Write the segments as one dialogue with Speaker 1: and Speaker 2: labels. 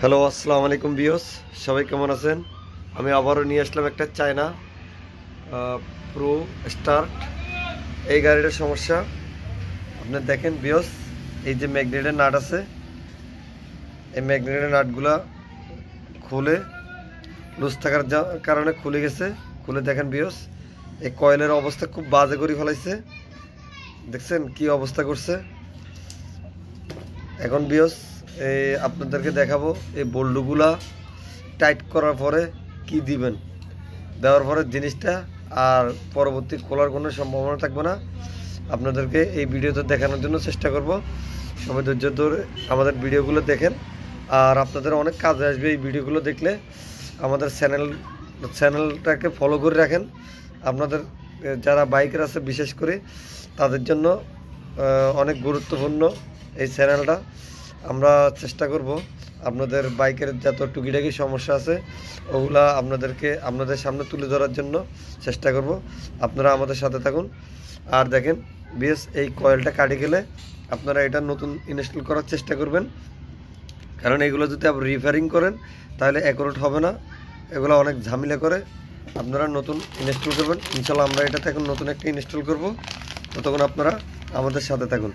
Speaker 1: Hello, আসসালামু আলাইকুম viewers, সবাই কেমন আছেন? আমি আবারও নিয়ে আসলাম একটা চায়না প্রো স্টার্ট। এই গাড়িটার সমস্যা আপনি দেখেন ভিউয়ার্স, এই যে ম্যাগনেটের নাট আছে, এই ম্যাগনেটের নাটগুলা খুলে লুজ থাকার কারণে খুলে গেছে। খুলে দেখেন ভিউয়ার্স, এই কয়েলের অবস্থা খুব বাজে করে ফেলাইছে। দেখছেন কি অবস্থা করছে। এখন ভিউয়ার্স আপনাদেরকে দেখাবো এই বোল্টগুলা টাইট করার পরে কি দিবেন, দেওয়ার পরে জিনিসটা আর পরবর্তী খোলার কোনো সম্ভাবনা থাকবে না। আপনাদেরকে এই ভিডিওতে দেখানোর জন্য চেষ্টা করব। সবাই ধৈর্য ধরে আমাদের ভিডিওগুলো দেখেন, আর আপনাদের অনেক কাজে আসবে এই ভিডিওগুলো দেখলে। আমাদের চ্যানেলটাকে ফলো করে রাখেন। আপনাদের যারা বাইকার আছে বিশেষ করে তাদের জন্য অনেক গুরুত্বপূর্ণ এই চ্যানেলটা। আমরা চেষ্টা করব আপনাদের বাইকের যত টুকিটাকি সমস্যা আছে ওগুলা আপনাদের সামনে তুলে ধরার জন্য চেষ্টা করব। আপনারা আমাদের সাথে থাকুন। আর দেখেন বেশ, এই কয়েলটা কাটে গেলে আপনারা এটা নতুন ইনস্টল করার চেষ্টা করবেন, কারণ এগুলো যদি আপনি রিপেয়ারিং করেন তাহলে অ্যাকুরেট হবে না। এগুলো অনেক ঝামেলা করে। আপনারা নতুন ইনস্টল করবেন। ইনশাল্লাহ আমরা এটাতে এখন নতুন একটা ইনস্টল করব। ততক্ষণ আপনারা আমাদের সাথে থাকুন।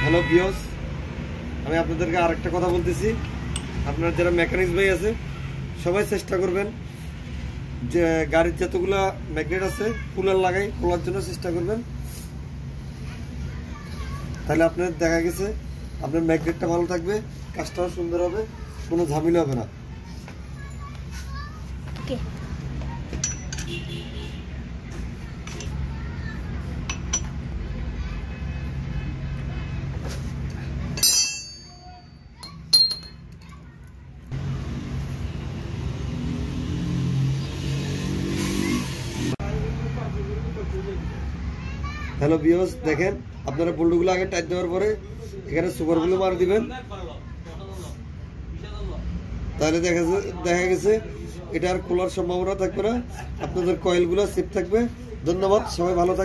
Speaker 1: হ্যালো ভিউয়ার্স, আমি আপনাদেরকে আরেকটা কথা বলতেছি। আপনারা যারা মেকানিক্স ভাই আছে সবাই চেষ্টা করবেন যে গাড়ির যতগুলা ম্যাগনেট আছে খোলার জন্য চেষ্টা করবেন। তাহলে আপনার দেখা গেছে আপনার ম্যাগনেটটা ভালো থাকবে, কাজটাও সুন্দর হবে, কোনো ঝামেলা হবে না। হ্যালো ভিউয়ার্স, দেখেন আপনারা বোল্টগুলো আগে টাইট দেওয়ার পরে এখানে সুপারগুলো মার দিবেন। তাহলে দেখা গেছে এটা আর খোলার সম্ভাবনা থাকবে না। আপনাদের কয়েলগুলো সেফ থাকবে। ধন্যবাদ, সবাই ভালো থাকবে।